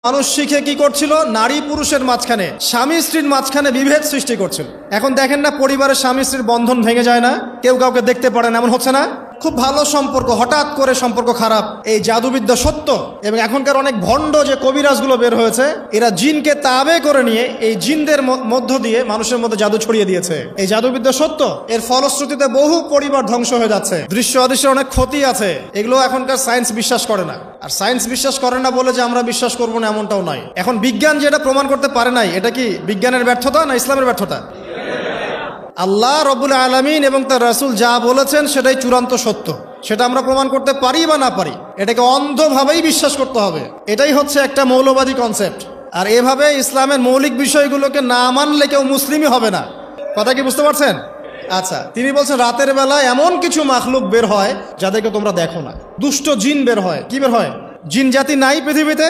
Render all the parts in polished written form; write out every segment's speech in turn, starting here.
মানুষ শিখে কি করছিল? নারী পুরুষের মাঝখানে, স্বামী স্ত্রীর মাঝখানে বিভেদ সৃষ্টি করছিল। এখন দেখেন না, পরিবারের স্বামী স্ত্রীর বন্ধন ভেঙে যায় না, কেউ কাউকে দেখতে পারে না, এমন হচ্ছে না? খুব ভালো সম্পর্ক, হঠাৎ করে সম্পর্ক খারাপ। এই জাদুবিদ্যা সত্য। এবং এখনকার অনেক ভণ্ড যে কবিরাজগুলো বের হয়েছে, এরা জিনকে তাবে করে নিয়ে এই জিনদের মধ্য দিয়ে মানুষের মধ্যে জাদু ছড়িয়ে দিয়েছে। এই জাদুবিদ্যা সত্য। এর ফলশ্রুতিতে বহু পরিবার ধ্বংস হয়ে যাচ্ছে। দৃশ্য অদৃশ্যের অনেক ক্ষতি আছে। এগুলো এখনকার সায়েন্স বিশ্বাস করে না। আর সায়েন্স বিশ্বাস করে না বলে যে আমরা বিশ্বাস করবো না এমনটাও নয়। এখন বিজ্ঞান যেটা প্রমাণ করতে পারে নাই, এটা কি বিজ্ঞানের ব্যর্থতা না ইসলামের ব্যর্থতা? আল্লাহ রব্বুল আলামিন এবং তার রাসূল যা বলেছেন সেটাই চূড়ান্ত সত্য। সেটা আমরা প্রমাণ করতে পারি বা না পারি, এটাকে অন্ধভাবেই বিশ্বাস করতে হবে। এটাই হচ্ছে একটা মৌলবাদী কনসেপ্ট। আর এভাবে ইসলামের মৌলিক বিষয়গুলোকে না মানলে কেউ মুসলিমই হবে না। কথা কি বুঝতে পারছেন? আচ্ছা, তিনি বলছেন রাতের বেলা এমন কিছু মাখলুক বের হয় যাদেরকে তোমরা দেখো না। দুষ্ট জিন বের হয়। কি বের হয়? জিন জাতি নাই পৃথিবীতে?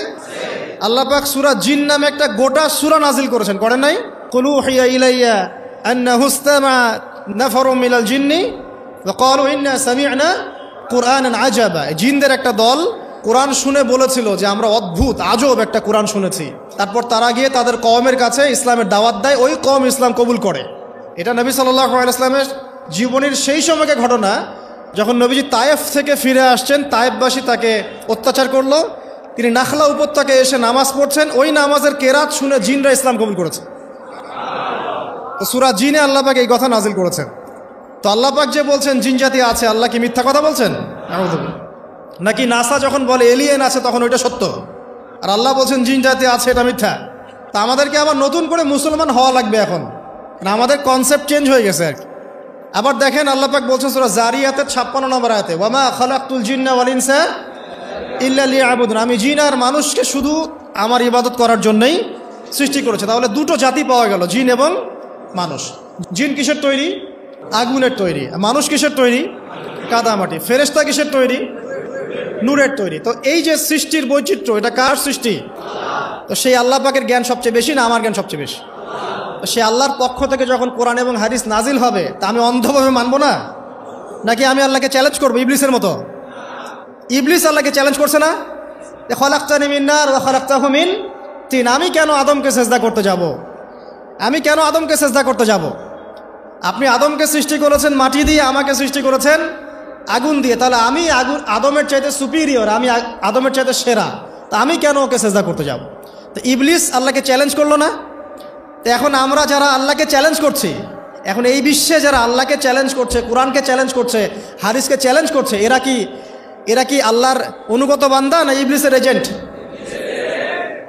আল্লাহ পাক সূরা জিন নামে একটা গোটা সূরা নাজিল করেছেন, করেন নাই? কুলু হিয়া ইলাইয়া আন্নাহু ইসতামা নাফারুম মিনাল জিন্নি ওয়া ক্বালু ইন্না সামি'না কুরআনান আজাবা। জিনদের একটা দল কোরআন শুনে বলেছিল যে আমরা অদ্ভুত আজব একটা কোরআন শুনেছি। তারপর তারা গিয়ে তাদের কওমের কাছে ইসলামের দাওয়াত দেয়, ওই কওম ইসলাম কবুল করে। এটা নবী সাল্লাল্লাহু আলাইহি ওয়াসাল্লামের জীবনের সেই সময়কার ঘটনা, যখন নবীজি তায়েফ থেকে ফিরে আসছেন। তায়েফবাসী তাকে অত্যাচার করলো। তিনি নাখলা উপত্যকায় এসে নামাজ পড়ছেন। ওই নামাজের কেরাত শুনে জিনরা ইসলাম কবুল করেছে। তো সূরা জিনে আল্লাহ পাক এই কথা নাজিল করেছেন। তো আল্লাহ পাক যে বলছেন জিন জাতি আছে, আল্লাহ কি মিথ্যা কথা বলছেন? নাকি নাসা যখন বলে এলিয়েন আছে তখন ওইটা সত্য, আর আল্লাহ বলছেন জিন জাতি আছে এটা মিথ্যা? তা আমাদেরকে আবার নতুন করে মুসলমান হওয়া লাগবে এখন, না আমাদের কনসেপ্ট চেঞ্জ হয়ে গেছে আর কি। আবার দেখেন আল্লাহ পাক বলছেন সূরা জারিয়াতের 56 নম্বর আয়াতে, ওয়ামা খালাকতুল জিন্না ওয়াল ইনসা ইল্লা লিয়াবুদুন। আমি জিন আর মানুষকে শুধু আমার ইবাদত করার জন্যই সৃষ্টি করেছে। তাহলে দুটো জাতি পাওয়া গেল, জিন এবং মানুষ। জিন কিসের তৈরি? আগুনের তৈরি। মানুষ কিসের তৈরি? কাদামাটি। ফেরেশতা কিসের তৈরি? নূরের তৈরি। তো এই যে সৃষ্টির বৈচিত্র্য, এটা কার সৃষ্টি? তো সেই আল্লাহ পাকের জ্ঞান সবচেয়ে বেশি না আমার জ্ঞান সবচেয়ে বেশি? সে আল্লাহর পক্ষ থেকে যখন কোরআন এবং হাদিস নাজিল হবে, তা আমি অন্ধভাবে মানবো না? নাকি আমি আল্লাহকে চ্যালেঞ্জ করবো ইবলিসের মতো? ইবলিস আল্লাহকে চ্যালেঞ্জ করছে না, খলাকতানি মিন নার ওয়া খলাকতাহু মিন তিন। আমি কেন আদমকে সেজদা করতে যাব? আমি কেন আদমকে সেজদা করতে যাব? আপনি আদমকে সৃষ্টি করেছেন মাটি দিয়ে, আমাকে সৃষ্টি করেছেন আগুন দিয়ে। তাহলে আমি আদমের চাইতে সুপিরিয়র, আমি আদমের চাইতে সেরা। তা আমি কেন ওকে সেজদা করতে যাব? তো ইবলিস আল্লাহকে চ্যালেঞ্জ করলো না? তো এখন আমরা যারা আল্লাহকে চ্যালেঞ্জ করছি, এখন এই বিশ্বে যারা আল্লাহকে চ্যালেঞ্জ করছে, কোরআনকে চ্যালেঞ্জ করছে, হাদিসকে চ্যালেঞ্জ করছে, এরা কি আল্লাহর অনুগত বান্দা না ইবলিসের এজেন্ট?